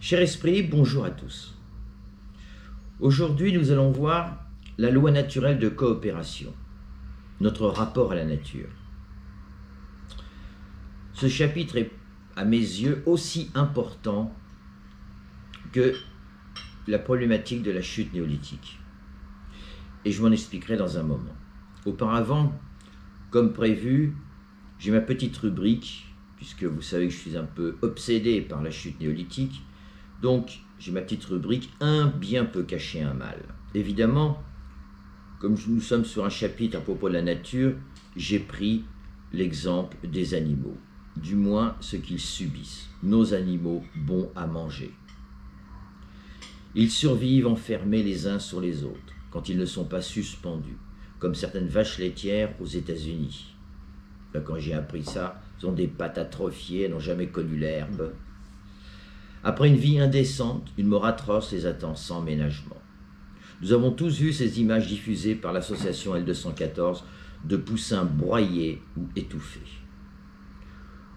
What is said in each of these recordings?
Cher esprit, bonjour à tous. Aujourd'hui, nous allons voir la loi naturelle de coopération, notre rapport à la nature. Ce chapitre est, à mes yeux, aussi important que la problématique de la chute néolithique. Et je m'en expliquerai dans un moment. Auparavant, comme prévu, j'ai ma petite rubrique, puisque vous savez que je suis un peu obsédé par la chute néolithique. Donc, j'ai ma petite rubrique « Un bien peut cacher un mal ». Évidemment, comme nous sommes sur un chapitre à propos de la nature, j'ai pris l'exemple des animaux, du moins ce qu'ils subissent, nos animaux bons à manger. Ils survivent enfermés les uns sur les autres, quand ils ne sont pas suspendus, comme certaines vaches laitières aux États-Unis. Quand j'ai appris ça, ils ont des pattes atrophiées, n'ont jamais connu l'herbe. Après une vie indécente, une mort atroce les attend sans ménagement. Nous avons tous vu ces images diffusées par l'association L214 de poussins broyés ou étouffés.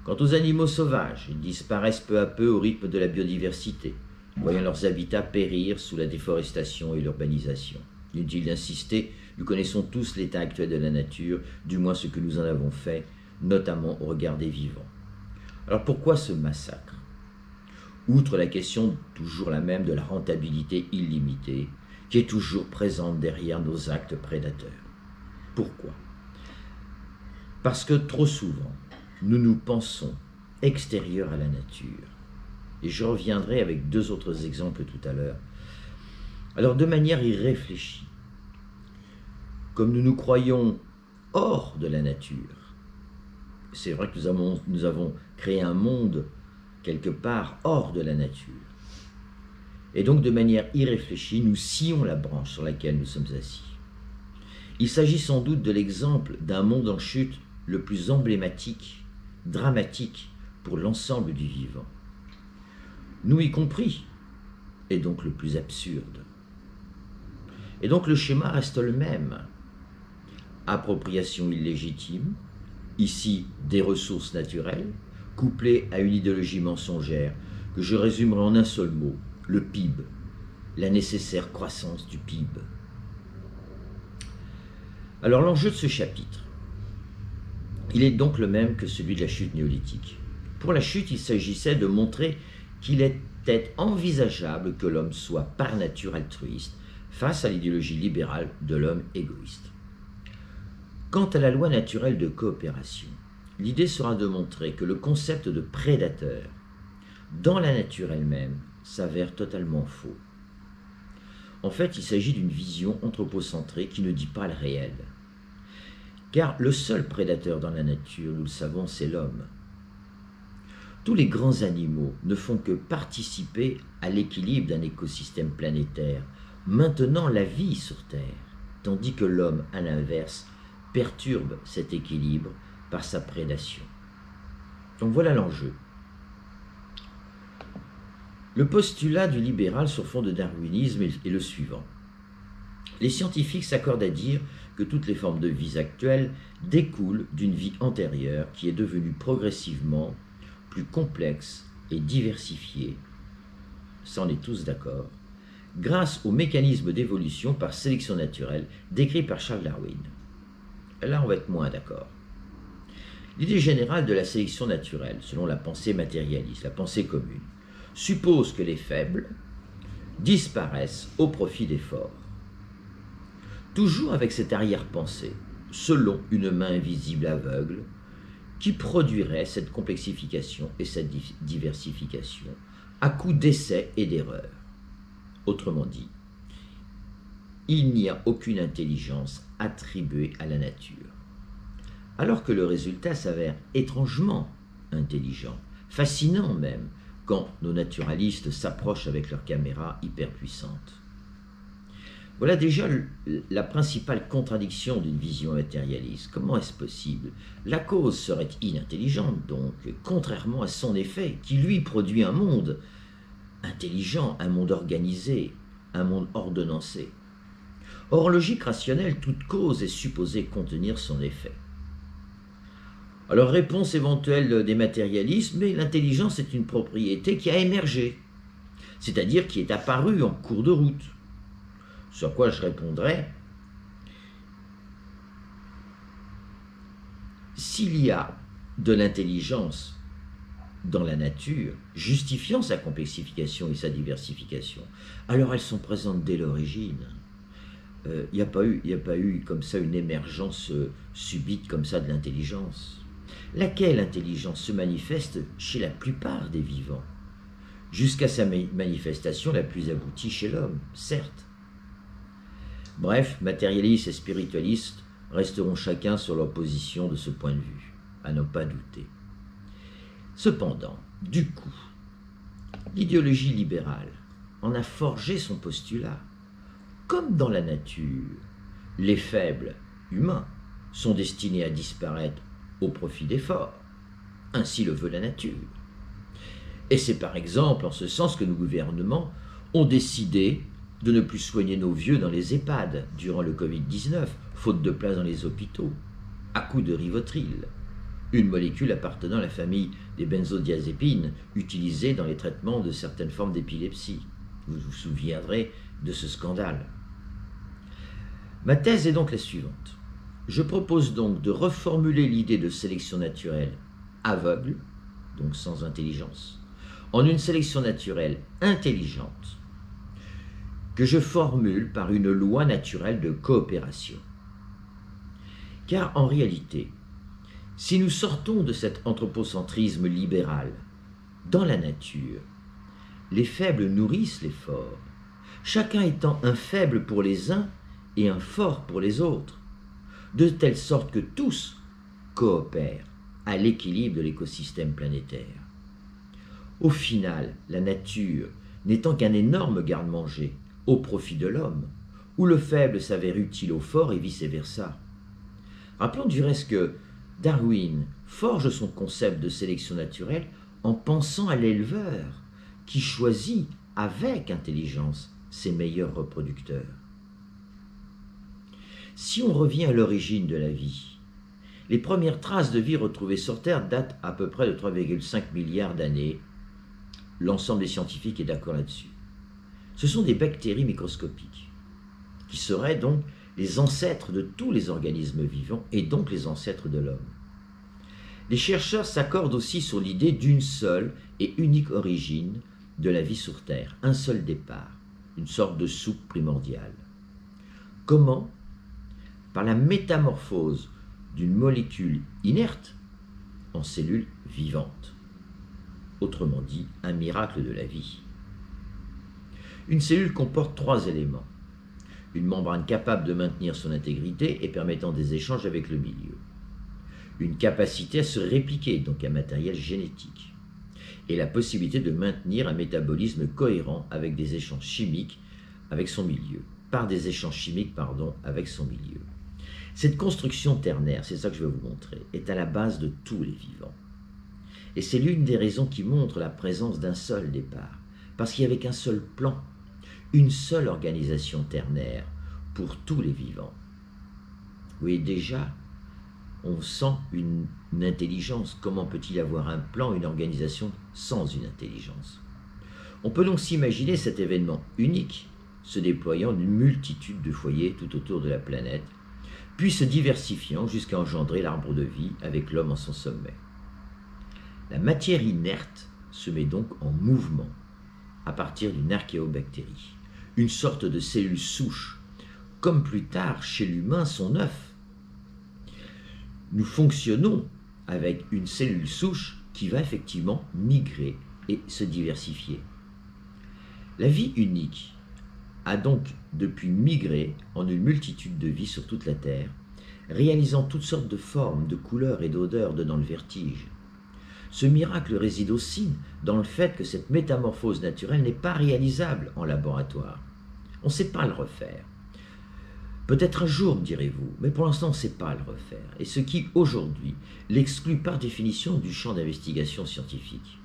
Quant aux animaux sauvages, ils disparaissent peu à peu au rythme de la biodiversité, voyant leurs habitats périr sous la déforestation et l'urbanisation. Inutile d'insister, nous connaissons tous l'état actuel de la nature, du moins ce que nous en avons fait, notamment au regard des vivants. Alors pourquoi ce massacre ? Outre la question toujours la même de la rentabilité illimitée, qui est toujours présente derrière nos actes prédateurs. Pourquoi ? Parce que trop souvent, nous nous pensons extérieurs à la nature. Et je reviendrai avec deux autres exemples tout à l'heure. Alors de manière irréfléchie, comme nous nous croyons hors de la nature, c'est vrai que nous avons créé un monde quelque part hors de la nature. Et donc, de manière irréfléchie, nous scions la branche sur laquelle nous sommes assis. Il s'agit sans doute de l'exemple d'un monde en chute le plus emblématique, dramatique pour l'ensemble du vivant. Nous y compris, et donc le plus absurde. Et donc le schéma reste le même. Appropriation illégitime, ici des ressources naturelles, couplé à une idéologie mensongère que je résumerai en un seul mot, le PIB, la nécessaire croissance du PIB. Alors l'enjeu de ce chapitre, il est donc le même que celui de la chute néolithique. Pour la chute, il s'agissait de montrer qu'il était envisageable que l'homme soit par nature altruiste face à l'idéologie libérale de l'homme égoïste. Quant à la loi naturelle de coopération, l'idée sera de montrer que le concept de prédateur, dans la nature elle-même, s'avère totalement faux. En fait, il s'agit d'une vision anthropocentrée qui ne dit pas le réel. Car le seul prédateur dans la nature, nous le savons, c'est l'homme. Tous les grands animaux ne font que participer à l'équilibre d'un écosystème planétaire, maintenant la vie sur Terre, tandis que l'homme, à l'inverse, perturbe cet équilibre par sa prédation. Donc voilà l'enjeu. Le postulat du libéral sur fond de darwinisme est le suivant. Les scientifiques s'accordent à dire que toutes les formes de vie actuelles découlent d'une vie antérieure qui est devenue progressivement plus complexe et diversifiée, ça on est tous d'accord, grâce aux mécanismes d'évolution par sélection naturelle décrits par Charles Darwin. Là on va être moins d'accord. L'idée générale de la sélection naturelle, selon la pensée matérialiste, la pensée commune, suppose que les faibles disparaissent au profit des forts. Toujours avec cette arrière-pensée, selon une main invisible aveugle, qui produirait cette complexification et cette diversification à coup d'essais et d'erreurs. Autrement dit, il n'y a aucune intelligence attribuée à la nature, alors que le résultat s'avère étrangement intelligent, fascinant même, quand nos naturalistes s'approchent avec leurs caméras hyperpuissantes. Voilà déjà la principale contradiction d'une vision matérialiste. Comment est-ce possible ? La cause serait inintelligente, donc, contrairement à son effet, qui lui produit un monde intelligent, un monde organisé, un monde ordonnancé. Or, en logique rationnelle, toute cause est supposée contenir son effet. Alors, réponse éventuelle des matérialistes, mais l'intelligence est une propriété qui a émergé c'est-à-dire qui est apparu en cours de route. Sur quoi je répondrais, s'il y a de l'intelligence dans la nature, justifiant sa complexification et sa diversification, alors elles sont présentes dès l'origine. Il n'y a pas eu comme ça une émergence subite comme ça de l'intelligence. Laquelle intelligence se manifeste chez la plupart des vivants, jusqu'à sa manifestation la plus aboutie chez l'homme, certes. Bref, matérialistes et spiritualistes resteront chacun sur leur position de ce point de vue, à ne pas douter. Cependant, du coup, l'idéologie libérale en a forgé son postulat. Comme dans la nature, les faibles humains sont destinés à disparaître au profit des forts. Ainsi le veut la nature. Et c'est par exemple en ce sens que nos gouvernements ont décidé de ne plus soigner nos vieux dans les EHPAD durant le Covid-19, faute de place dans les hôpitaux, à coups de Rivotril, une molécule appartenant à la famille des benzodiazépines utilisée dans les traitements de certaines formes d'épilepsie. Vous vous souviendrez de ce scandale. Ma thèse est donc la suivante. Je propose donc de reformuler l'idée de sélection naturelle aveugle, donc sans intelligence, en une sélection naturelle intelligente, que je formule par une loi naturelle de coopération. Car en réalité, si nous sortons de cet anthropocentrisme libéral, dans la nature, les faibles nourrissent les forts, chacun étant un faible pour les uns et un fort pour les autres, de telle sorte que tous coopèrent à l'équilibre de l'écosystème planétaire. Au final, la nature n'étant qu'un énorme garde-manger au profit de l'homme, où le faible s'avère utile au fort et vice-versa. Rappelons du reste que Darwin forge son concept de sélection naturelle en pensant à l'éleveur qui choisit avec intelligence ses meilleurs reproducteurs. Si on revient à l'origine de la vie, les premières traces de vie retrouvées sur Terre datent à peu près de 3,5 milliards d'années. L'ensemble des scientifiques est d'accord là-dessus. Ce sont des bactéries microscopiques, qui seraient donc les ancêtres de tous les organismes vivants et donc les ancêtres de l'homme. Les chercheurs s'accordent aussi sur l'idée d'une seule et unique origine de la vie sur Terre, un seul départ, une sorte de soupe primordiale. Comment ? Par la métamorphose d'une molécule inerte en cellule vivante. Autrement dit, un miracle de la vie. Une cellule comporte 3 éléments. Une membrane capable de maintenir son intégrité et permettant des échanges avec le milieu. Une capacité à se répliquer, donc un matériel génétique. Et la possibilité de maintenir un métabolisme cohérent avec des échanges chimiques avec son milieu. Avec son milieu. Cette construction ternaire, c'est ça que je vais vous montrer, est à la base de tous les vivants. Et c'est l'une des raisons qui montre la présence d'un seul départ. Parce qu'il n'y avait qu'un seul plan, une seule organisation ternaire pour tous les vivants. Oui, déjà, on sent une intelligence. Comment peut-il y avoir un plan, une organisation sans une intelligence? On peut donc s'imaginer cet événement unique se déployant d'une multitude de foyers tout autour de la planète, puis se diversifiant jusqu'à engendrer l'arbre de vie avec l'homme en son sommet. La matière inerte se met donc en mouvement à partir d'une archéobactérie, une sorte de cellule souche, comme plus tard chez l'humain son œuf. Nous fonctionnons avec une cellule souche qui va effectivement migrer et se diversifier. La vie unique a donc depuis migré en une multitude de vies sur toute la Terre, réalisant toutes sortes de formes, de couleurs et d'odeurs donnant le vertige. Ce miracle réside aussi dans le fait que cette métamorphose naturelle n'est pas réalisable en laboratoire. On ne sait pas le refaire. Peut-être un jour, me direz-vous, mais pour l'instant on ne sait pas le refaire, et ce qui, aujourd'hui, l'exclut par définition du champ d'investigation scientifique.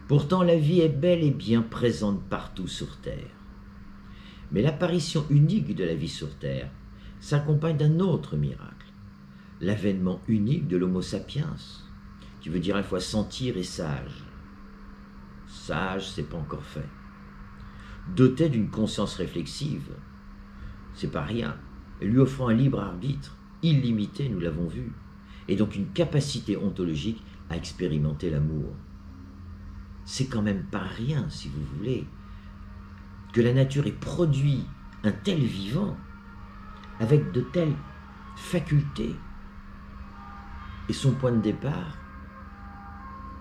Pourtant, la vie est bel et bien présente partout sur Terre. Mais l'apparition unique de la vie sur Terre s'accompagne d'un autre miracle, l'avènement unique de l'Homo sapiens, qui veut dire à la fois sentir et sage. sage, c'est pas encore fait. Doté d'une conscience réflexive, c'est pas rien, lui offrant un libre arbitre, illimité, nous l'avons vu, et donc une capacité ontologique à expérimenter l'amour. C'est quand même pas rien, si vous voulez, que la nature ait produit un tel vivant avec de telles facultés. Et son point de départ,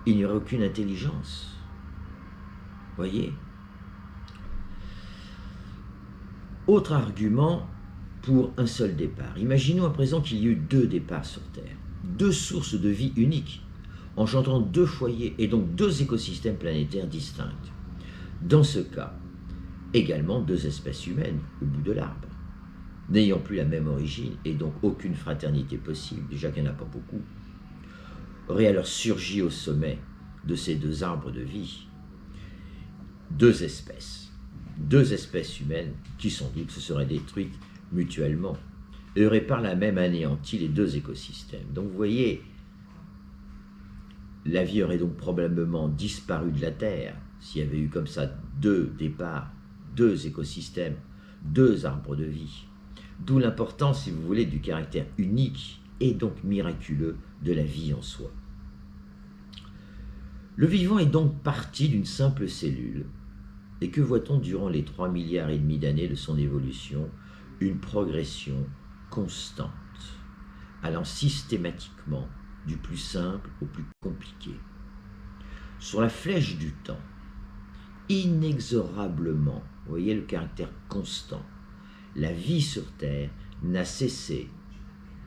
il n'y aurait aucune intelligence. Voyez ? Autre argument pour un seul départ. Imaginons à présent qu'il y ait eu 2 départs sur Terre, 2 sources de vie uniques, engendrant 2 foyers et donc 2 écosystèmes planétaires distincts. Dans ce cas, également 2 espèces humaines au bout de l'arbre, n'ayant plus la même origine et donc aucune fraternité possible, déjà qu'il n'y en a pas beaucoup, auraient alors surgi au sommet de ces 2 arbres de vie 2 espèces humaines qui sont dites se seraient détruites mutuellement et auraient par là même anéanti les 2 écosystèmes. Donc vous voyez, la vie aurait donc probablement disparu de la Terre s'il y avait eu comme ça 2 départs, 2 écosystèmes, 2 arbres de vie. D'où l'importance, si vous voulez, du caractère unique et donc miraculeux de la vie en soi. Le vivant est donc parti d'une simple cellule. Et que voit-on durant les 3,5 milliards d'années de son évolution? Une progression constante, allant systématiquement du plus simple au plus compliqué. Sur la flèche du temps, inexorablement, vous voyez le caractère constant, la vie sur Terre n'a cessé,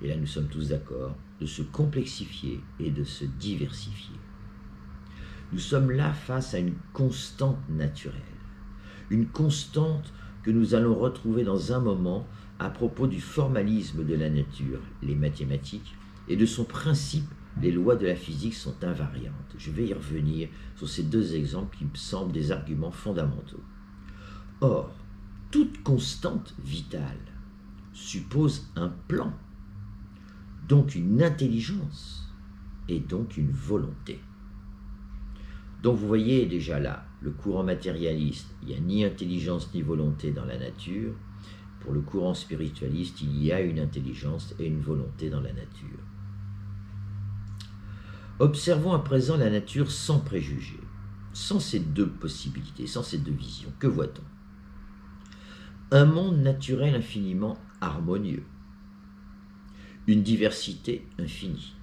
et là nous sommes tous d'accord, de se complexifier et de se diversifier. Nous sommes là face à une constante naturelle, une constante que nous allons retrouver dans un moment à propos du formalisme de la nature, les mathématiques, et de son principe, les lois de la physique sont invariantes. Je vais y revenir sur ces 2 exemples qui me semblent des arguments fondamentaux. Or, toute constante vitale suppose un plan, donc une intelligence et donc une volonté. Donc vous voyez déjà là, le courant matérialiste, il n'y a ni intelligence ni volonté dans la nature. Pour le courant spiritualiste, il y a une intelligence et une volonté dans la nature. Observons à présent la nature sans préjugés, sans ces 2 possibilités, sans ces 2 visions. Que voit-on? Un monde naturel infiniment harmonieux, une diversité infinie,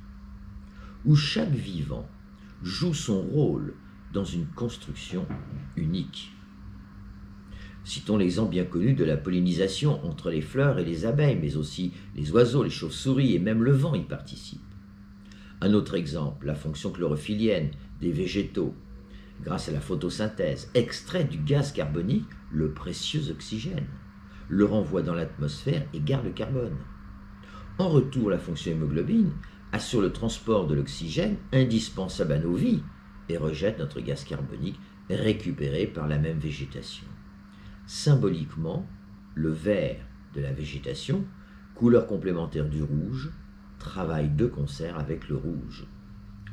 où chaque vivant joue son rôle dans une construction unique. Citons l'exemple bien connu de la pollinisation entre les fleurs et les abeilles, mais aussi les oiseaux, les chauves-souris et même le vent y participent. Un autre exemple, la fonction chlorophyllienne des végétaux, grâce à la photosynthèse, extrait du gaz carbonique le précieux oxygène, le renvoie dans l'atmosphère et garde le carbone. En retour, la fonction hémoglobine assure le transport de l'oxygène indispensable à nos vies et rejette notre gaz carbonique récupéré par la même végétation. Symboliquement, le vert de la végétation, couleur complémentaire du rouge, travaille de concert avec le rouge,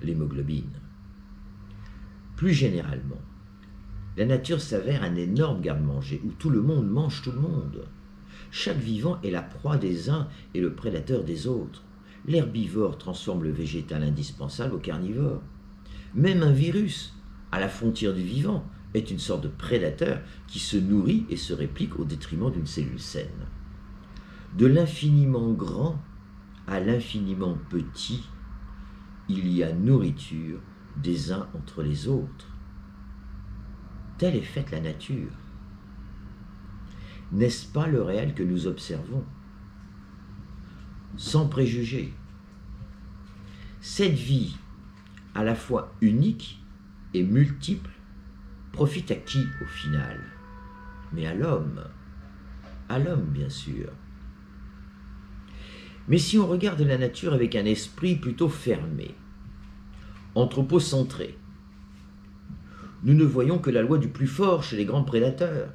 l'hémoglobine. Plus généralement, la nature s'avère un énorme garde-manger où tout le monde mange tout le monde. Chaque vivant est la proie des uns et le prédateur des autres. L'herbivore transforme le végétal indispensable au carnivore. Même un virus, à la frontière du vivant, est une sorte de prédateur qui se nourrit et se réplique au détriment d'une cellule saine. De l'infiniment grand à l'infiniment petit, il y a nourriture des uns entre les autres. Telle est faite la nature. N'est-ce pas le réel que nous observons? Sans préjugés. Cette vie, à la fois unique et multiple, profite à qui au final? Mais à l'homme bien sûr. Mais si on regarde la nature avec un esprit plutôt fermé, anthropocentré, nous ne voyons que la loi du plus fort chez les grands prédateurs,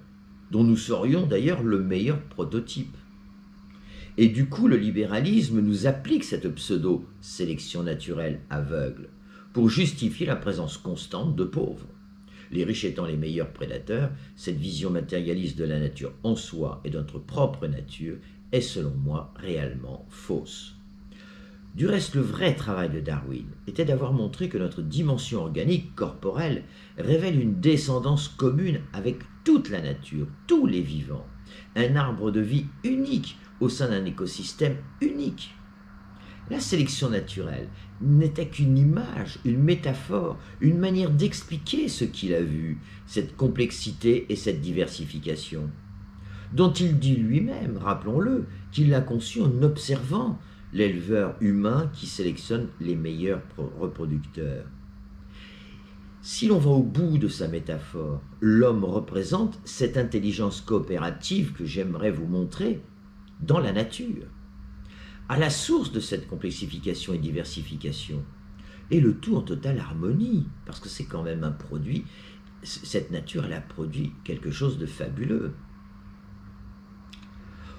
dont nous serions d'ailleurs le meilleur prototype. Et du coup, le libéralisme nous applique cette pseudo-sélection naturelle aveugle pour justifier la présence constante de pauvres. les riches étant les meilleurs prédateurs, cette vision matérialiste de la nature en soi et de notre propre nature est selon moi réellement fausse. Du reste, le vrai travail de Darwin était d'avoir montré que notre dimension organique, corporelle, révèle une descendance commune avec toute la nature, tous les vivants, un arbre de vie unique au sein d'un écosystème unique. La sélection naturelle n'était qu'une image, une métaphore, une manière d'expliquer ce qu'il a vu, cette complexité et cette diversification, dont il dit lui-même, rappelons-le, qu'il l'a conçu en observant l'éleveur humain qui sélectionne les meilleurs reproducteurs. Si l'on va au bout de sa métaphore, l'homme représente cette intelligence coopérative que j'aimerais vous montrer dans la nature. À la source de cette complexification et diversification, et le tout en totale harmonie, parce que c'est quand même un produit, cette nature, elle a produit quelque chose de fabuleux.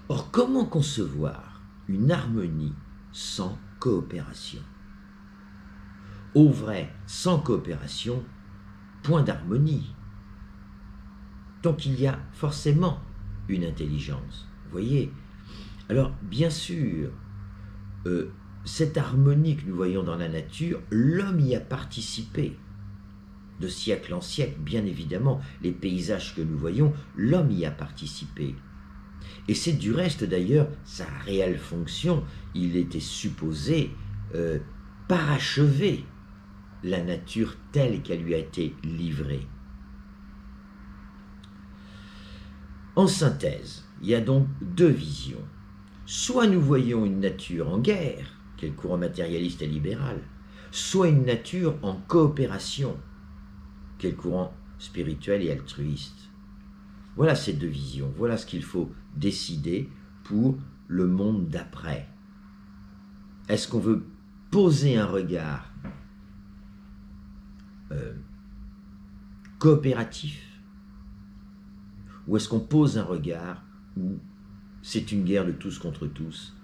Or, comment concevoir une harmonie sans coopération? Au vrai, sans coopération, point d'harmonie. Donc il y a forcément une intelligence, vous voyez. Alors, bien sûr, cette harmonie que nous voyons dans la nature, l'homme y a participé. De siècle en siècle, bien évidemment, les paysages que nous voyons, l'homme y a participé. Et c'est du reste d'ailleurs sa réelle fonction. Il était supposé parachever la nature telle qu'elle lui a été livrée. En synthèse, il y a donc deux visions. Soit nous voyons une nature en guerre, qui est le courant matérialiste et libéral, soit une nature en coopération, qui est le courant spirituel et altruiste. Voilà ces deux visions, voilà ce qu'il faut décider pour le monde d'après. Est-ce qu'on veut poser un regard coopératif, ou est-ce qu'on pose un regard où c'est une guerre de tous contre tous?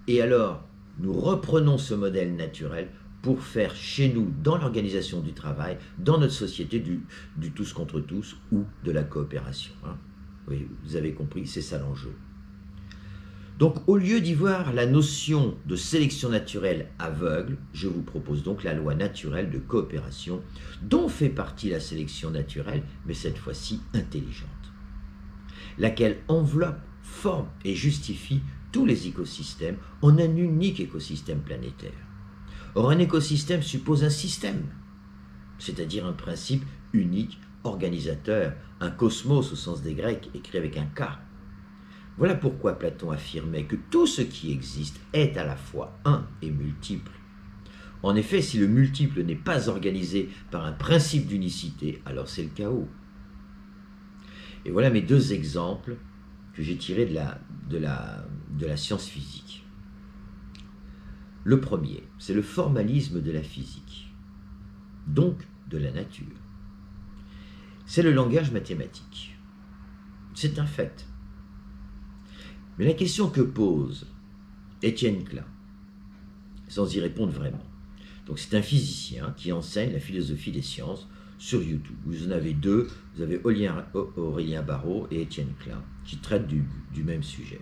Et alors, nous reprenons ce modèle naturel pour faire chez nous, dans l'organisation du travail, dans notre société, du tous contre tous ou de la coopération. Hein. Oui, vous avez compris, c'est ça l'enjeu. Donc, au lieu d'y voir la notion de sélection naturelle aveugle, je vous propose donc la loi naturelle de coopération, dont fait partie la sélection naturelle, mais cette fois-ci intelligente, laquelle enveloppe, forme et justifie tous les écosystèmes en un unique écosystème planétaire. Or, un écosystème suppose un système, c'est-à-dire un principe unique, organisateur, un cosmos au sens des Grecs, écrit avec un K. Voilà pourquoi Platon affirmait que tout ce qui existe est à la fois un et multiple. En effet, si le multiple n'est pas organisé par un principe d'unicité, alors c'est le chaos. Et voilà mes deux exemples que j'ai tirés de la science physique. Le premier, c'est le formalisme de la physique, donc de la nature. C'est le langage mathématique. C'est un fait. Mais la question que pose Étienne Klein, sans y répondre vraiment, donc c'est un physicien qui enseigne la philosophie des sciences sur YouTube. Vous en avez deux, vous avez Aurélien Barraud et Étienne Klein, qui traitent du même sujet.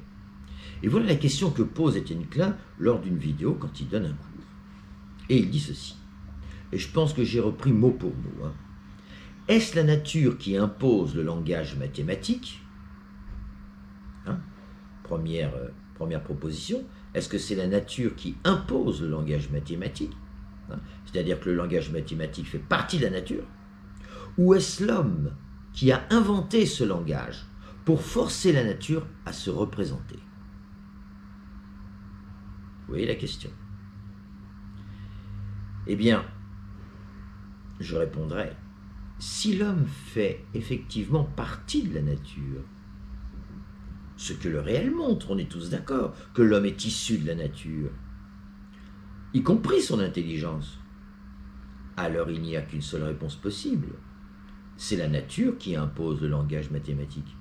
Et voilà la question que pose Étienne Klein lors d'une vidéo quand il donne un cours. Et il dit ceci, et je pense que j'ai repris mot pour mot. Est-ce la nature qui impose le langage mathématique? Première proposition. Est-ce que c'est la nature qui impose le langage mathématique? C'est-à-dire que le langage mathématique fait partie de la nature? Ou est-ce l'homme qui a inventé ce langage pour forcer la nature à se représenter? Vous voyez la question? Eh bien, je répondrai, si l'homme fait effectivement partie de la nature, ce que le réel montre, on est tous d'accord, que l'homme est issu de la nature, y compris son intelligence, alors il n'y a qu'une seule réponse possible. C'est la nature qui impose le langage mathématique.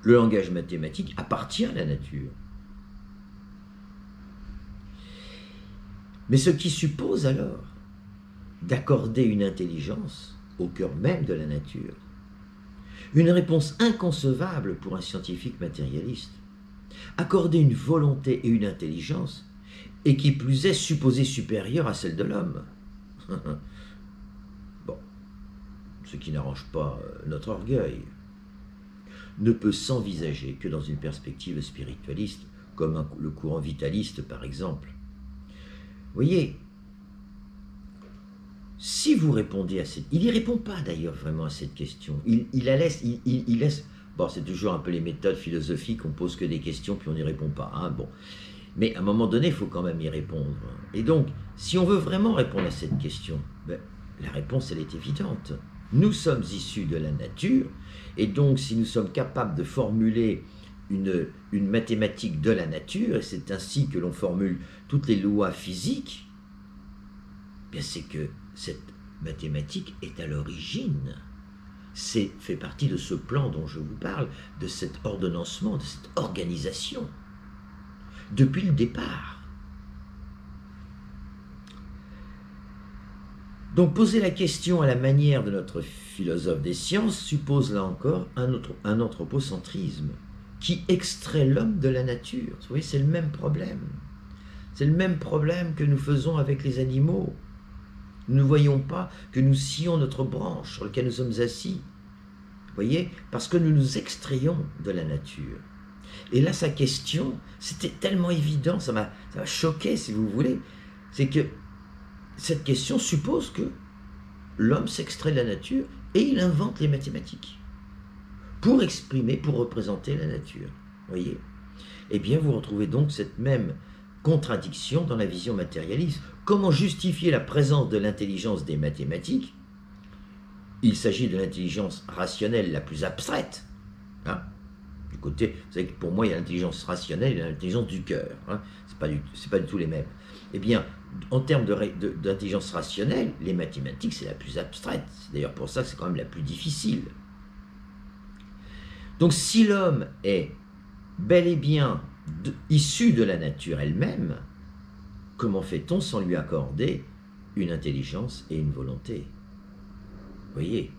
Le langage mathématique appartient à la nature. Mais ce qui suppose alors d'accorder une intelligence au cœur même de la nature. Une réponse inconcevable pour un scientifique matérialiste. Accorder une volonté et une intelligence, et qui plus est supposée supérieure à celle de l'homme. Bon, ce qui n'arrange pas notre orgueil, ne peut s'envisager que dans une perspective spiritualiste, comme le courant vitaliste par exemple. Voyez, si vous répondez à cette... Il n'y répond pas d'ailleurs vraiment à cette question. Il laisse... Bon, c'est toujours un peu les méthodes philosophiques, on pose que des questions puis on n'y répond pas. Hein, bon. Mais à un moment donné, il faut quand même y répondre. Et donc, si on veut vraiment répondre à cette question, ben, la réponse, elle est évidente. Nous sommes issus de la nature, et donc si nous sommes capables de formuler une mathématique de la nature, et c'est ainsi que l'on formule toutes les lois physiques, bien c'est que cette mathématique est à l'origine. Fait partie de ce plan dont je vous parle, de cet ordonnancement, de cette organisation, depuis le départ. Donc poser la question à la manière de notre philosophe des sciences suppose là encore un anthropocentrisme qui extrait l'homme de la nature. Vous voyez, c'est le même problème. C'est le même problème que nous faisons avec les animaux. Nous ne voyons pas que nous scions notre branche sur laquelle nous sommes assis. Vous voyez, parce que nous nous extrayons de la nature. Et là, sa question, c'était tellement évident, ça m'a choqué, si vous voulez, c'est que cette question suppose que l'homme s'extrait de la nature et il invente les mathématiques pour exprimer, pour représenter la nature. Vous voyez? Eh bien, vous retrouvez donc cette même contradiction dans la vision matérialiste. Comment justifier la présence de l'intelligence des mathématiques? Il s'agit de l'intelligence rationnelle la plus abstraite. Hein? Du côté, vous savez que pour moi, il y a l'intelligence rationnelle et l'intelligence du cœur. Hein? C'est pas du tout les mêmes. Eh bien, en termes d'intelligence rationnelle, les mathématiques, c'est la plus abstraite. C'est d'ailleurs pour ça que c'est quand même la plus difficile. Donc, si l'homme est bel et bien issu de la nature elle-même, comment fait-on sans lui accorder une intelligence et une volonté? Vous voyez?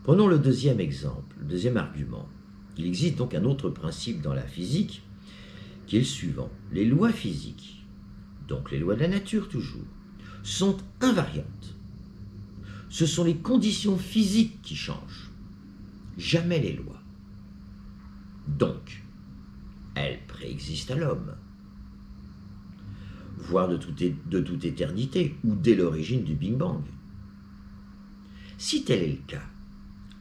Prenons le deuxième exemple, le deuxième argument. Il existe donc un autre principe dans la physique qui est le suivant. Les lois physiques, donc les lois de la nature toujours, sont invariantes. Ce sont les conditions physiques qui changent, jamais les lois. Donc, elles préexistent à l'homme, voire de toute éternité, ou dès l'origine du Big Bang. Si tel est le cas,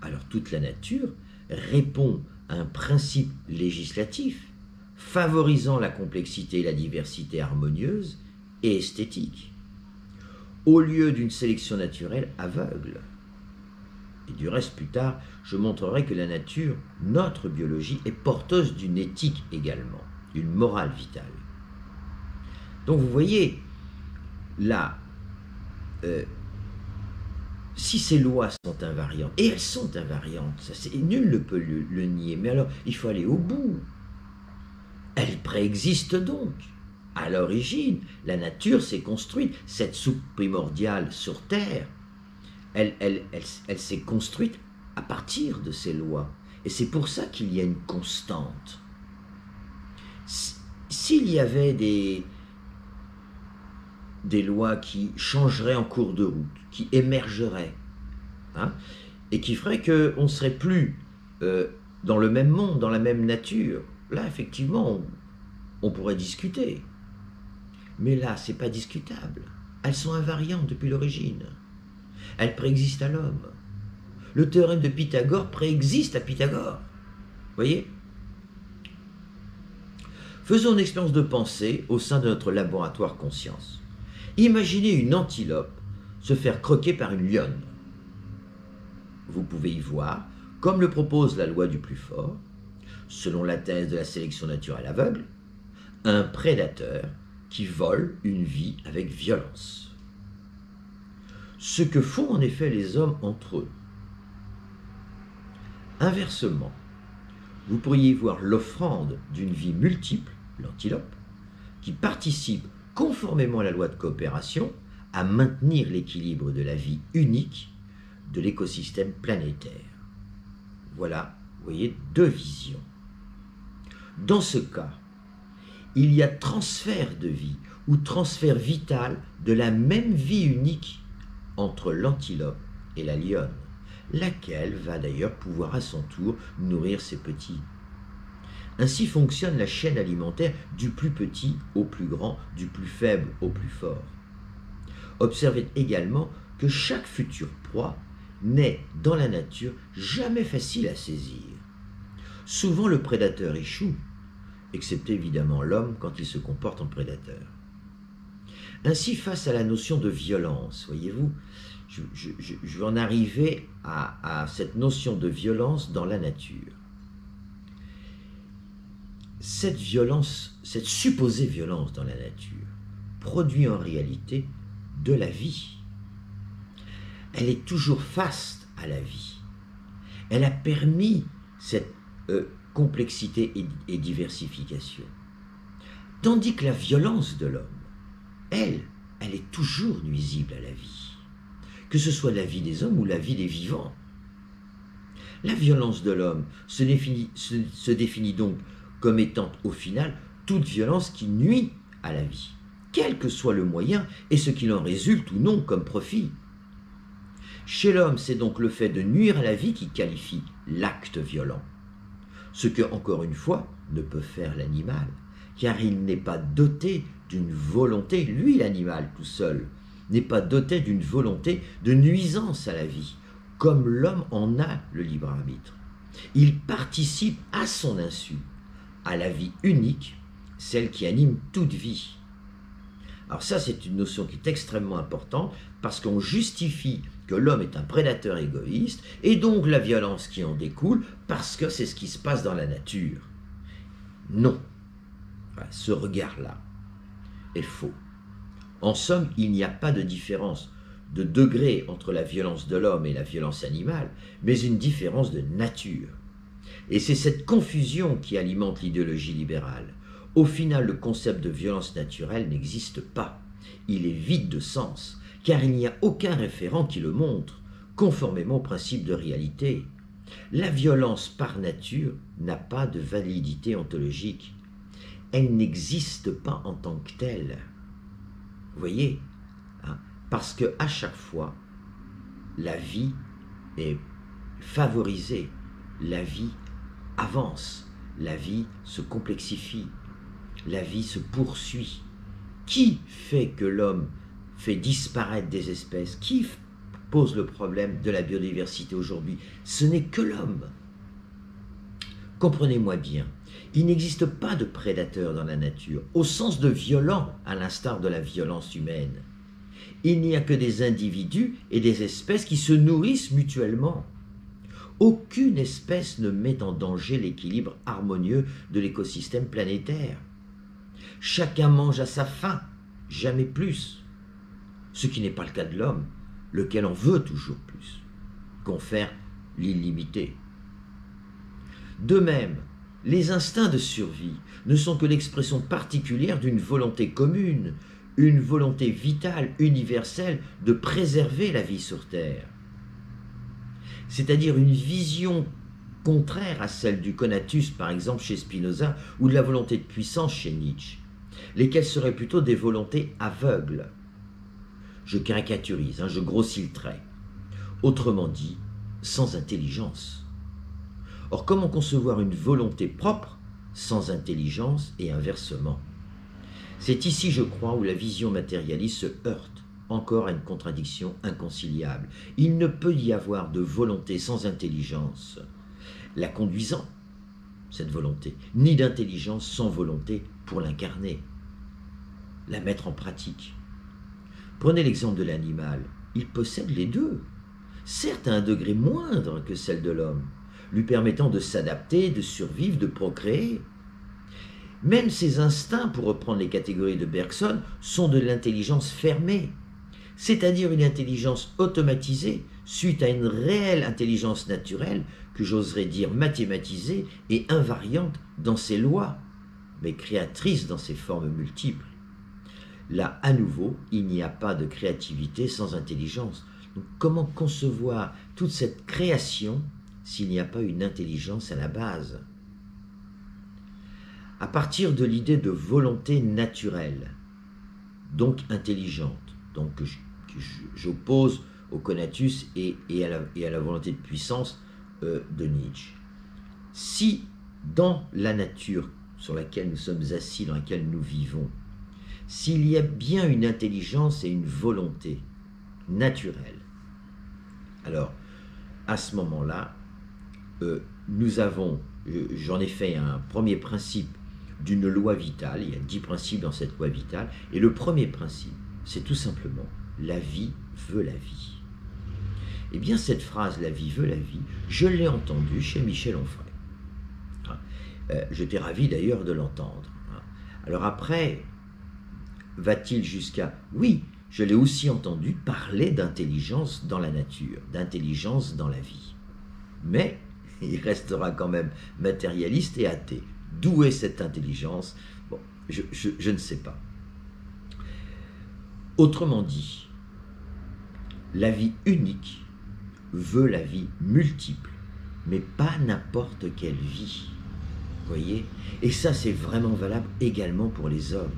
alors toute la nature répond à un principe législatif favorisant la complexité et la diversité harmonieuse et esthétique, au lieu d'une sélection naturelle aveugle. Et du reste, plus tard, je montrerai que la nature, notre biologie, est porteuse d'une éthique également, d'une morale vitale. Donc vous voyez, là, si ces lois sont invariantes, et elles sont invariantes, nul ne peut le nier, mais alors il faut aller au bout. Elles préexistent donc. À l'origine, la nature s'est construite, cette soupe primordiale sur Terre, elle s'est construite à partir de ces lois. Et c'est pour ça qu'il y a une constante. S'il y avait des lois qui changeraient en cours de route, qui émergeraient, hein, et qui feraient qu'on ne serait plus dans le même monde, dans la même nature, là, effectivement, on pourrait discuter. Mais là, ce n'est pas discutable. Elles sont invariantes depuis l'origine. Elles préexistent à l'homme. Le théorème de Pythagore préexiste à Pythagore. Vous voyez? Faisons une expérience de pensée au sein de notre laboratoire conscience. Imaginez une antilope se faire croquer par une lionne. Vous pouvez y voir, comme le propose la loi du plus fort, selon la thèse de la sélection naturelle aveugle, un prédateur qui vole une vie avec violence. Ce que font en effet les hommes entre eux. Inversement, vous pourriez voir l'offrande d'une vie multiple, l'antilope, qui participe, conformément à la loi de coopération, à maintenir l'équilibre de la vie unique de l'écosystème planétaire. Voilà, vous voyez, deux visions. Dans ce cas, il y a transfert de vie ou transfert vital de la même vie unique entre l'antilope et la lionne, laquelle va d'ailleurs pouvoir à son tour nourrir ses petits. Ainsi fonctionne la chaîne alimentaire du plus petit au plus grand, du plus faible au plus fort. Observez également que chaque future proie n'est dans la nature jamais facile à saisir. Souvent le prédateur échoue, excepté évidemment l'homme quand il se comporte en prédateur. Ainsi, face à la notion de violence, voyez-vous, je vais en arriver à cette notion de violence dans la nature. Cette violence, cette supposée violence dans la nature, produit en réalité de la vie. Elle est toujours face à la vie. Elle a permis cette complexité et diversification. Tandis que la violence de l'homme, elle est toujours nuisible à la vie, que ce soit la vie des hommes ou la vie des vivants. La violence de l'homme se définit donc comme étant au final toute violence qui nuit à la vie, quel que soit le moyen et ce qu'il en résulte ou non comme profit. Chez l'homme, c'est donc le fait de nuire à la vie qui qualifie l'acte violent, ce que, encore une fois, ne peut faire l'animal, car il n'est pas doté d'une volonté, lui l'animal tout seul, n'est pas doté d'une volonté de nuisance à la vie, comme l'homme en a le libre arbitre. Il participe à son insu à la vie unique, celle qui anime toute vie. Alors ça, c'est une notion qui est extrêmement importante, parce qu'on justifie que l'homme est un prédateur égoïste, et donc la violence qui en découle, parce que c'est ce qui se passe dans la nature. Non, ce regard-là est faux. En somme, il n'y a pas de différence de degré entre la violence de l'homme et la violence animale, mais une différence de nature. Et c'est cette confusion qui alimente l'idéologie libérale. Au final, le concept de violence naturelle n'existe pas. Il est vide de sens, car il n'y a aucun référent qui le montre, conformément au principe de réalité. La violence par nature n'a pas de validité ontologique. Elle n'existe pas en tant que telle. Vous voyez, hein, parce qu'à chaque fois, la vie est favorisée, la vie avance, la vie se complexifie, la vie se poursuit. Qui fait que l'homme fait disparaître des espèces? Qui pose le problème de la biodiversité aujourd'hui? Ce n'est que l'homme. Comprenez-moi bien, il n'existe pas de prédateur dans la nature, au sens de violent, à l'instar de la violence humaine. Il n'y a que des individus et des espèces qui se nourrissent mutuellement. Aucune espèce ne met en danger l'équilibre harmonieux de l'écosystème planétaire. Chacun mange à sa faim, jamais plus. Ce qui n'est pas le cas de l'homme, lequel en veut toujours plus, confère l'illimité. De même, les instincts de survie ne sont que l'expression particulière d'une volonté commune, une volonté vitale, universelle, de préserver la vie sur Terre. C'est-à-dire une vision contraire à celle du conatus, par exemple chez Spinoza, ou de la volonté de puissance chez Nietzsche, lesquelles seraient plutôt des volontés aveugles. Je caricaturise, je grossis le trait. Autrement dit, sans intelligence. Or, comment concevoir une volonté propre sans intelligence et inversement? C'est ici, je crois, où la vision matérialiste se heurte encore à une contradiction inconciliable. Il ne peut y avoir de volonté sans intelligence la conduisant, cette volonté, ni d'intelligence sans volonté pour l'incarner, la mettre en pratique. Prenez l'exemple de l'animal, il possède les deux, certes à un degré moindre que celle de l'homme, lui permettant de s'adapter, de survivre, de procréer. Même ses instincts, pour reprendre les catégories de Bergson, sont de l'intelligence fermée, c'est-à-dire une intelligence automatisée suite à une réelle intelligence naturelle que j'oserais dire mathématisée et invariante dans ses lois, mais créatrice dans ses formes multiples. Là, à nouveau, il n'y a pas de créativité sans intelligence. Donc, comment concevoir toute cette création s'il n'y a pas une intelligence à la base? À partir de l'idée de volonté naturelle, donc intelligente, donc que j'oppose au conatus et à la volonté de puissance de Nietzsche. Si dans la nature sur laquelle nous sommes assis, dans laquelle nous vivons, s'il y a bien une intelligence et une volonté naturelle, alors à ce moment-là, nous avons, j'en ai fait un premier principe d'une loi vitale, il y a 10 principes dans cette loi vitale, et le premier principe, c'est tout simplement la vie veut la vie. Eh bien, cette phrase, la vie veut la vie, je l'ai entendue chez Michel Onfray. J'étais ravi d'ailleurs de l'entendre. Alors après, va-t-il jusqu'à... Oui, je l'ai aussi entendu parler d'intelligence dans la nature, d'intelligence dans la vie. Mais il restera quand même matérialiste et athée. D'où est cette intelligence? Bon, je ne sais pas. Autrement dit, la vie unique veut la vie multiple, mais pas n'importe quelle vie. Vous voyez? Et ça, c'est vraiment valable également pour les hommes.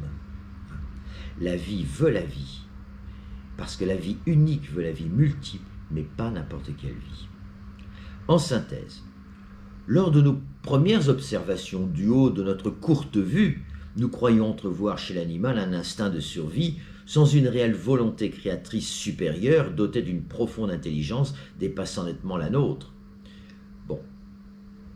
La vie veut la vie, parce que la vie unique veut la vie multiple, mais pas n'importe quelle vie. En synthèse, lors de nos premières observations du haut de notre courte vue, nous croyons entrevoir chez l'animal un instinct de survie sans une réelle volonté créatrice supérieure dotée d'une profonde intelligence dépassant nettement la nôtre. Bon,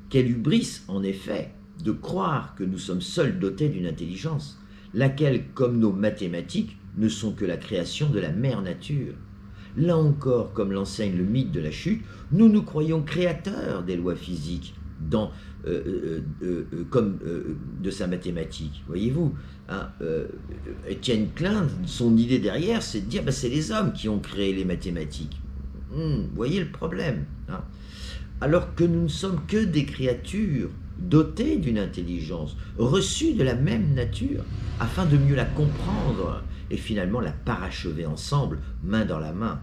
quelle hubris en effet de croire que nous sommes seuls dotés d'une intelligence, laquelle, comme nos mathématiques, ne sont que la création de la mère nature. Là encore, comme l'enseigne le mythe de la chute, nous nous croyons créateurs des lois physiques, comme de sa mathématique. Voyez-vous, hein, Étienne Klein, son idée derrière, c'est de dire c'est les hommes qui ont créé les mathématiques. Voyez le problème. Hein. Alors que nous ne sommes que des créatures dotées d'une intelligence, reçues de la même nature, afin de mieux la comprendre et finalement la parachever ensemble, main dans la main.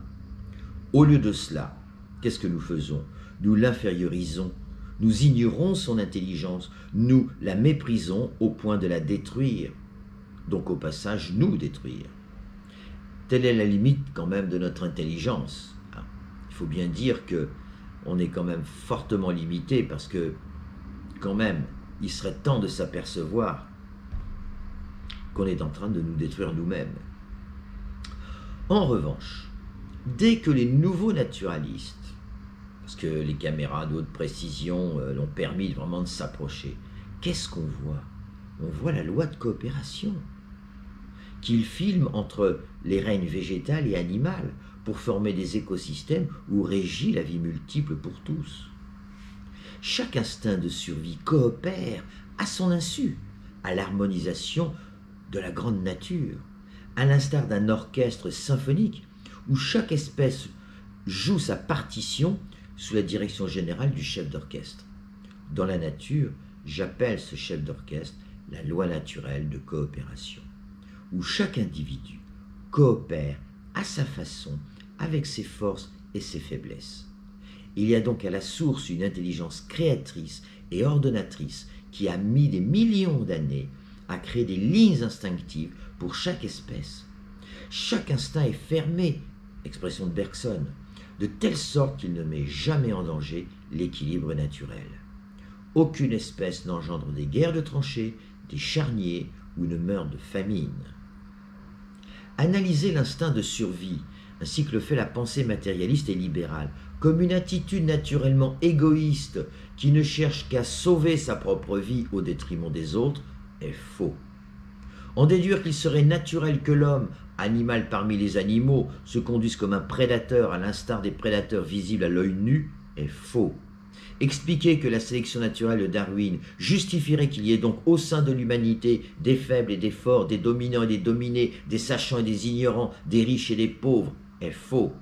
Au lieu de cela, qu'est-ce que nous faisons? Nous l'infériorisons, nous ignorons son intelligence, nous la méprisons au point de la détruire, donc au passage nous détruire. Telle est la limite quand même de notre intelligence. Il faut bien dire que on est quand même fortement limité parce que quand même, il serait temps de s'apercevoir qu'on est en train de nous détruire nous-mêmes. En revanche, dès que les nouveaux naturalistes, parce que les caméras de haute précision l'ont permis vraiment de s'approcher, qu'est-ce qu'on voit? On voit la loi de coopération qu'ils filment entre les règnes végétal et animal pour former des écosystèmes où régit la vie multiple pour tous. Chaque instinct de survie coopère à son insu à l'harmonisation de la grande nature, à l'instar d'un orchestre symphonique où chaque espèce joue sa partition sous la direction générale du chef d'orchestre. Dans la nature, j'appelle ce chef d'orchestre la loi naturelle de coopération, où chaque individu coopère à sa façon avec ses forces et ses faiblesses. Il y a donc à la source une intelligence créatrice et ordonnatrice qui a mis des millions d'années à créer des lignes instinctives pour chaque espèce. Chaque instinct est fermé, expression de Bergson, de telle sorte qu'il ne met jamais en danger l'équilibre naturel. Aucune espèce n'engendre des guerres de tranchées, des charniers ou ne meurt de famine. Analyser l'instinct de survie, ainsi que le fait la pensée matérialiste et libérale, comme une attitude naturellement égoïste qui ne cherche qu'à sauver sa propre vie au détriment des autres, est faux. En déduire qu'il serait naturel que l'homme, animal parmi les animaux, se conduise comme un prédateur à l'instar des prédateurs visibles à l'œil nu, est faux. Expliquer que la sélection naturelle de Darwin justifierait qu'il y ait donc au sein de l'humanité des faibles et des forts, des dominants et des dominés, des sachants et des ignorants, des riches et des pauvres, est faux.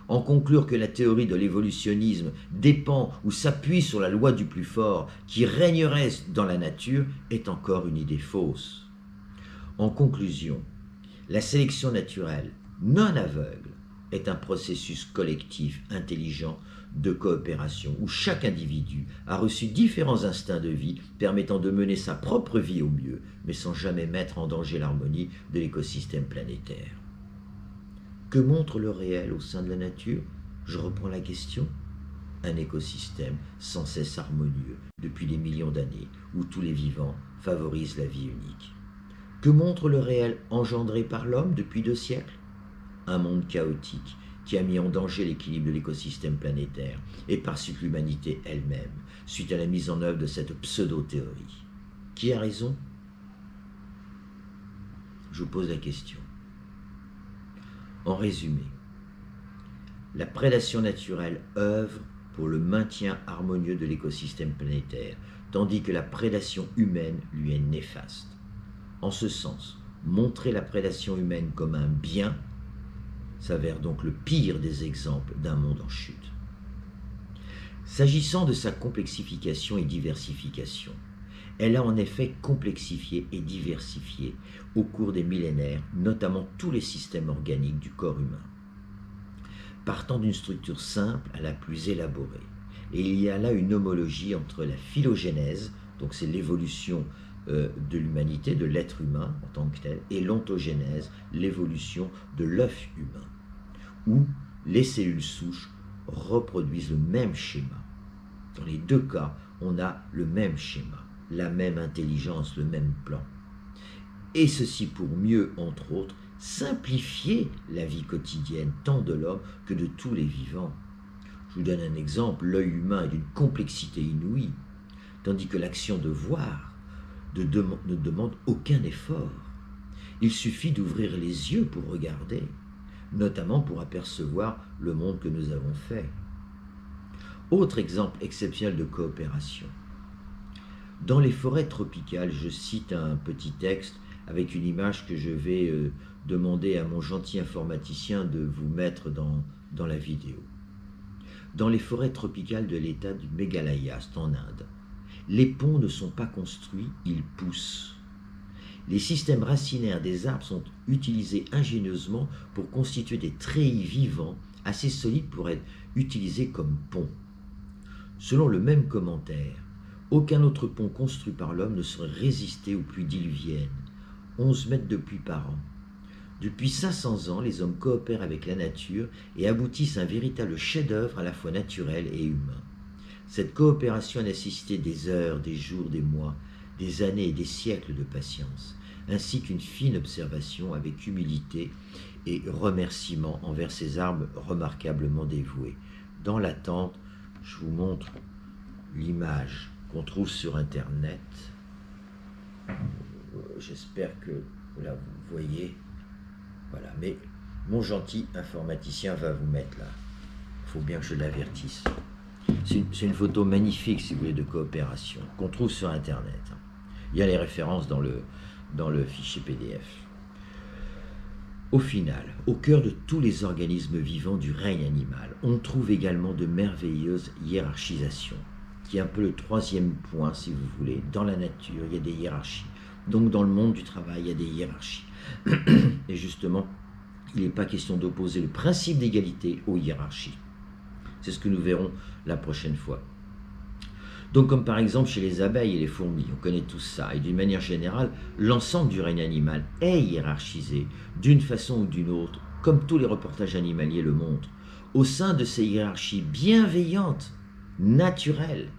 En conclure que la théorie de l'évolutionnisme dépend ou s'appuie sur la loi du plus fort qui régnerait dans la nature est encore une idée fausse. En conclusion, la sélection naturelle, non aveugle, est un processus collectif, intelligent, de coopération, où chaque individu a reçu différents instincts de vie permettant de mener sa propre vie au mieux, mais sans jamais mettre en danger l'harmonie de l'écosystème planétaire. Que montre le réel au sein de la nature? Je reprends la question. Un écosystème sans cesse harmonieux depuis des millions d'années, où tous les vivants favorisent la vie unique. Que montre le réel engendré par l'homme depuis 2 siècles? Un monde chaotique qui a mis en danger l'équilibre de l'écosystème planétaire et par suite l'humanité elle-même, suite à la mise en œuvre de cette pseudo-théorie. Qui a raison? Je vous pose la question. En résumé, la prédation naturelle œuvre pour le maintien harmonieux de l'écosystème planétaire, tandis que la prédation humaine lui est néfaste. En ce sens, montrer la prédation humaine comme un bien s'avère donc le pire des exemples d'un monde en chute. S'agissant de sa complexification et diversification, elle a en effet complexifié et diversifié au cours des millénaires, notamment tous les systèmes organiques du corps humain. Partant d'une structure simple à la plus élaborée. Et il y a là une homologie entre la phylogénèse, donc c'est l'évolution de l'humanité, de l'être humain en tant que tel, et l'ontogénèse, l'évolution de l'œuf humain, où les cellules souches reproduisent le même schéma. Dans les 2 cas, on a le même schéma, la même intelligence, le même plan. Et ceci pour mieux, entre autres, simplifier la vie quotidienne tant de l'homme que de tous les vivants. Je vous donne un exemple, l'œil humain est d'une complexité inouïe, tandis que l'action de voir ne demande aucun effort. Il suffit d'ouvrir les yeux pour regarder, notamment pour apercevoir le monde que nous avons fait. Autre exemple exceptionnel de coopération. Dans les forêts tropicales, je cite un petit texte avec une image que je vais demander à mon gentil informaticien de vous mettre dans la vidéo. Dans les forêts tropicales de l'état du Meghalaya, c'est en Inde, les ponts ne sont pas construits, ils poussent. Les systèmes racinaires des arbres sont utilisés ingénieusement pour constituer des treillis vivants assez solides pour être utilisés comme ponts. Selon le même commentaire, aucun autre pont construit par l'homme ne saurait résister aux pluies diluviennes, 11 mètres de pluie par an. Depuis 500 ans, les hommes coopèrent avec la nature et aboutissent à un véritable chef-d'œuvre à la fois naturel et humain. Cette coopération a nécessité des heures, des jours, des mois, des années et des siècles de patience, ainsi qu'une fine observation avec humilité et remerciement envers ces arbres remarquablement dévoués. Dans l'attente, je vous montre l'image qu'on trouve sur Internet. J'espère que là, vous voyez. Voilà, mais mon gentil informaticien va vous mettre là. Il faut bien que je l'avertisse. C'est une photo magnifique, si vous voulez, de coopération, qu'on trouve sur Internet. Il y a les références dans le fichier PDF. Au final, au cœur de tous les organismes vivants du règne animal, on trouve également de merveilleuses hiérarchisations, qui est un peu le 3e point, si vous voulez. Dans la nature, il y a des hiérarchies. Donc dans le monde du travail, il y a des hiérarchies. Et justement, il n'est pas question d'opposer le principe d'égalité aux hiérarchies. C'est ce que nous verrons la prochaine fois. Donc comme par exemple chez les abeilles et les fourmis, on connaît tout ça, et d'une manière générale, l'ensemble du règne animal est hiérarchisé d'une façon ou d'une autre, comme tous les reportages animaliers le montrent. Au sein de ces hiérarchies bienveillantes, naturelles,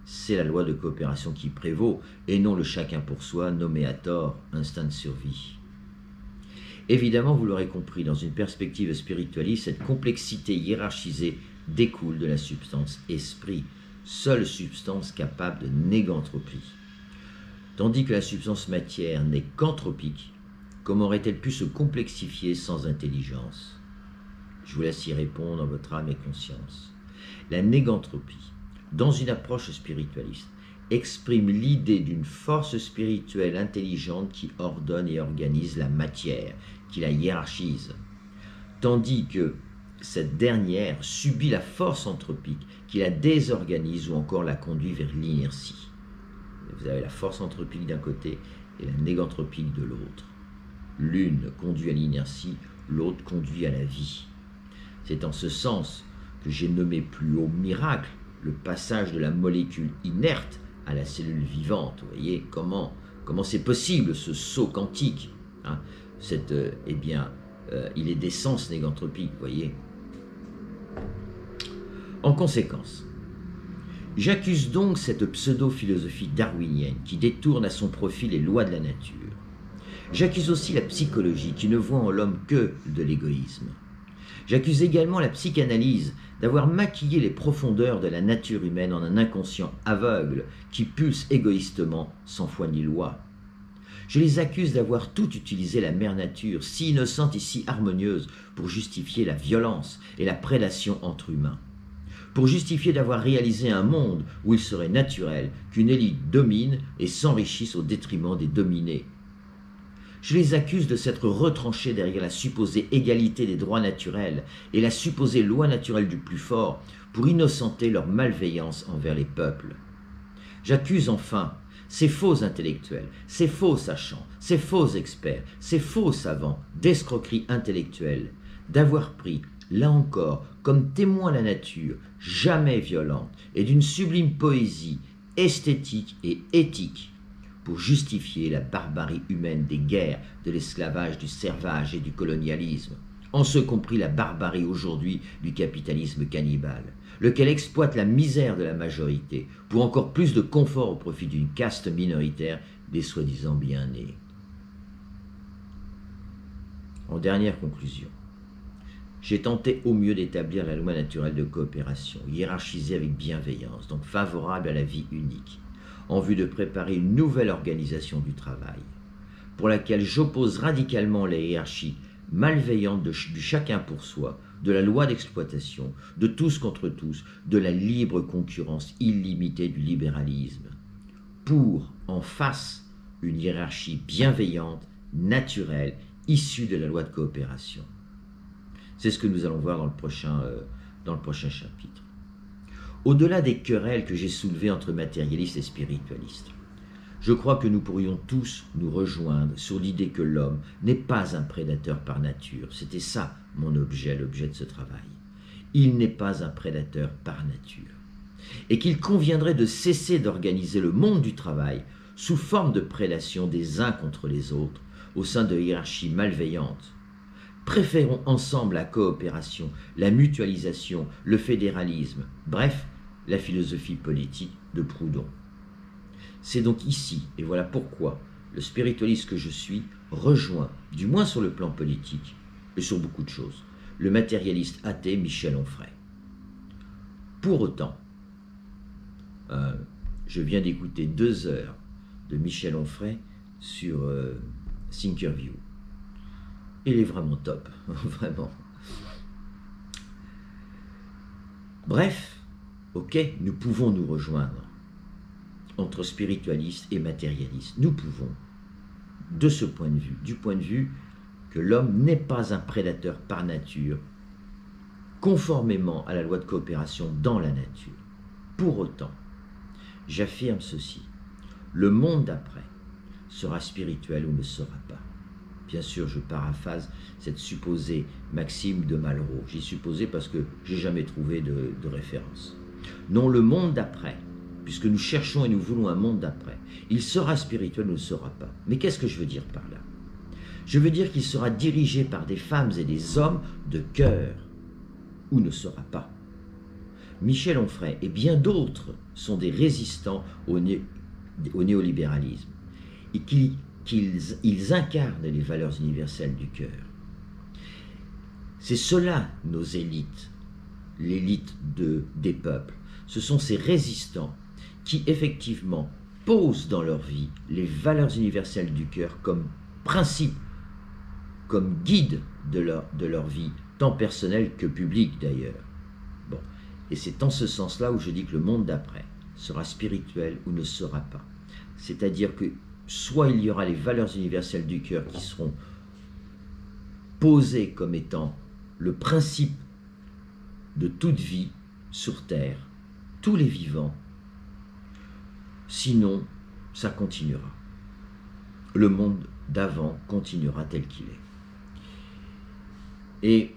c'est la loi de coopération qui prévaut, et non le chacun pour soi, nommé à tort instinct de survie. Évidemment, vous l'aurez compris, dans une perspective spiritualiste, cette complexité hiérarchisée découle de la substance esprit, seule substance capable de négantropie. Tandis que la substance matière n'est qu'anthropique, comment aurait-elle pu se complexifier sans intelligence? Je vous laisse y répondre dans votre âme et conscience. La négantropie, dans une approche spiritualiste, exprime l'idée d'une force spirituelle intelligente qui ordonne et organise la matière, qui la hiérarchise, tandis que cette dernière subit la force anthropique qui la désorganise ou encore la conduit vers l'inertie. Vous avez la force anthropique d'un côté et la négantropique de l'autre. L'une conduit à l'inertie, l'autre conduit à la vie. C'est en ce sens que j'ai nommé plus haut miracle le passage de la molécule inerte à la cellule vivante. Vous voyez comment c'est possible ce saut quantique, hein, il est d'essence négantropique, vous voyez. En conséquence, j'accuse donc cette pseudo-philosophie darwinienne qui détourne à son profit les lois de la nature. J'accuse aussi la psychologie qui ne voit en l'homme que de l'égoïsme. J'accuse également la psychanalyse d'avoir maquillé les profondeurs de la nature humaine en un inconscient aveugle qui pulse égoïstement sans foi ni loi. Je les accuse d'avoir tout utilisé la mère nature, si innocente et si harmonieuse, pour justifier la violence et la prédation entre humains. Pour justifier d'avoir réalisé un monde où il serait naturel qu'une élite domine et s'enrichisse au détriment des dominés. Je les accuse de s'être retranchés derrière la supposée égalité des droits naturels et la supposée loi naturelle du plus fort pour innocenter leur malveillance envers les peuples. J'accuse enfin ces faux intellectuels, ces faux sachants, ces faux experts, ces faux savants d'escroquerie intellectuelle, d'avoir pris, là encore, comme témoin la nature, jamais violente, et d'une sublime poésie esthétique et éthique, pour justifier la barbarie humaine des guerres, de l'esclavage, du servage et du colonialisme, en ce compris la barbarie aujourd'hui du capitalisme cannibale, lequel exploite la misère de la majorité pour encore plus de confort au profit d'une caste minoritaire des soi-disant bien-nés. En dernière conclusion, j'ai tenté au mieux d'établir la loi naturelle de coopération, hiérarchisée avec bienveillance, donc favorable à la vie unique, en vue de préparer une nouvelle organisation du travail, pour laquelle j'oppose radicalement la hiérarchie malveillante du chacun pour soi, de la loi d'exploitation, de tous contre tous, de la libre concurrence illimitée du libéralisme, pour, en face, une hiérarchie bienveillante, naturelle, issue de la loi de coopération. C'est ce que nous allons voir dans le prochain chapitre. Au-delà des querelles que j'ai soulevées entre matérialistes et spiritualistes, je crois que nous pourrions tous nous rejoindre sur l'idée que l'homme n'est pas un prédateur par nature. C'était ça mon objet, l'objet de ce travail. Il n'est pas un prédateur par nature. Et qu'il conviendrait de cesser d'organiser le monde du travail sous forme de prédation des uns contre les autres, au sein de hiérarchies malveillantes. Préférons ensemble la coopération, la mutualisation, le fédéralisme, bref, la philosophie politique de Proudhon. C'est donc ici, et voilà pourquoi, le spiritualiste que je suis rejoint, du moins sur le plan politique, et sur beaucoup de choses, le matérialiste athée Michel Onfray. Pour autant, je viens d'écouter 2 heures de Michel Onfray sur Thinkerview. Il est vraiment top, vraiment. Bref, ok, nous pouvons nous rejoindre entre spiritualistes et matérialistes. Nous pouvons, de ce point de vue, du point de vue que l'homme n'est pas un prédateur par nature, conformément à la loi de coopération dans la nature. Pour autant, j'affirme ceci, le monde d'après sera spirituel ou ne sera pas. Bien sûr, je paraphrase cette supposée maxime de Malraux. J'y supposé parce que je n'ai jamais trouvé de référence. Non, le monde d'après, puisque nous cherchons et nous voulons un monde d'après, il sera spirituel ou ne sera pas. Mais qu'est-ce que je veux dire par là? Je veux dire qu'il sera dirigé par des femmes et des hommes de cœur, ou ne sera pas. Michel Onfray et bien d'autres sont des résistants au néolibéralisme et qu'ils incarnent les valeurs universelles du cœur. C'est cela nos élites, l'élite des peuples. Ce sont ces résistants qui effectivement posent dans leur vie les valeurs universelles du cœur comme principe, comme guide de leur vie, tant personnelle que publique d'ailleurs. Bon. Et c'est en ce sens-là où je dis que le monde d'après sera spirituel ou ne sera pas. C'est-à-dire que soit il y aura les valeurs universelles du cœur qui seront posées comme étant le principe de toute vie sur Terre, tous les vivants, sinon ça continuera. Le monde d'avant continuera tel qu'il est. Et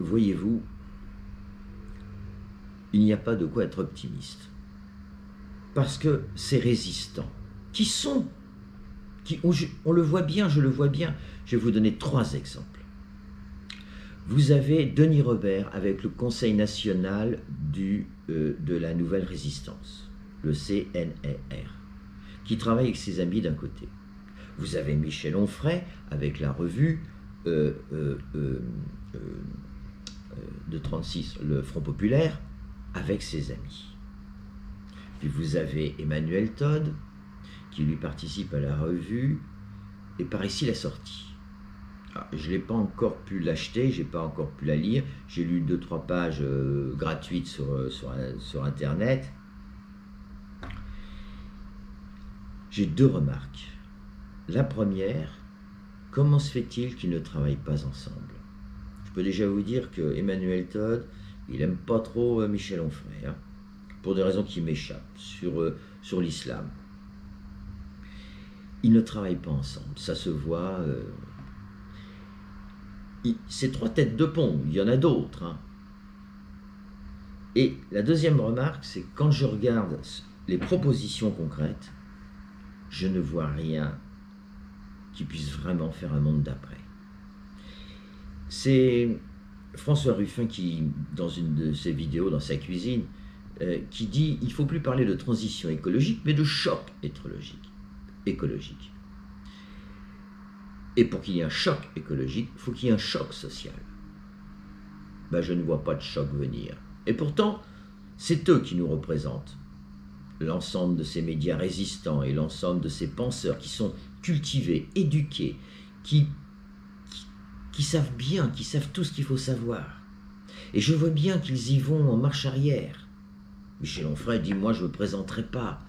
voyez-vous, il n'y a pas de quoi être optimiste. Parce que ces résistants, on le voit bien, je le vois bien, je vais vous donner 3 exemples. Vous avez Denis Robert avec le Conseil national de la Nouvelle Résistance, le CNR, qui travaille avec ses amis d'un côté. Vous avez Michel Onfray avec la revue de 36, le Front Populaire, avec ses amis. Puis vous avez Emmanuel Todd, qui lui participe à la revue, et par ici la sortie. Alors, je n'ai pas encore pu l'acheter, je n'ai pas encore pu la lire, j'ai lu 2-3 pages gratuites sur Internet. J'ai 2 remarques. La première, comment se fait-il qu'ils ne travaillent pas ensemble? Je peux déjà vous dire que Emmanuel Todd, il n'aime pas trop Michel Onfray, hein, pour des raisons qui m'échappent, sur l'islam. Ils ne travaillent pas ensemble, ça se voit. C'est 3 têtes de pont, il y en a d'autres. Hein. Et la deuxième remarque, c'est que quand je regarde les propositions concrètes, je ne vois rien qui puisse vraiment faire un monde d'après. C'est François Ruffin qui, dans une de ses vidéos, dans sa cuisine, qui dit il ne faut plus parler de transition écologique, mais de choc écologique. Et pour qu'il y ait un choc écologique, il faut qu'il y ait un choc social. Ben, je ne vois pas de choc venir. Et pourtant, c'est eux qui nous représentent. L'ensemble de ces médias résistants et l'ensemble de ces penseurs qui sont cultivés, éduqués, qui savent bien, qui savent tout ce qu'il faut savoir. Et je vois bien qu'ils y vont en marche arrière. Michel Onfray dit « moi je ne me présenterai pas ».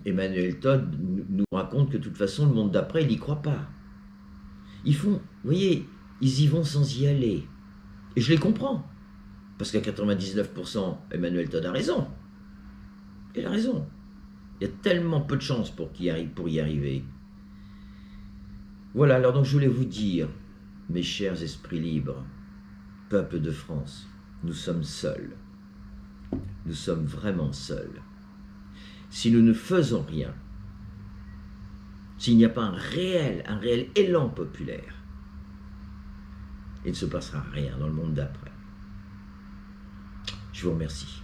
Emmanuel Todd nous raconte que de toute façon le monde d'après il n'y croit pas. Ils font, vous voyez, ils y vont sans y aller. Et je les comprends. Parce qu'à 99%, Emmanuel Todd a raison. Il a raison. Il y a tellement peu de chances pour y arriver. Voilà, alors donc je voulais vous dire, mes chers esprits libres, peuple de France, nous sommes seuls. Nous sommes vraiment seuls. Si nous ne faisons rien, s'il n'y a pas un réel élan populaire, il ne se passera rien dans le monde d'après. Je vous remercie.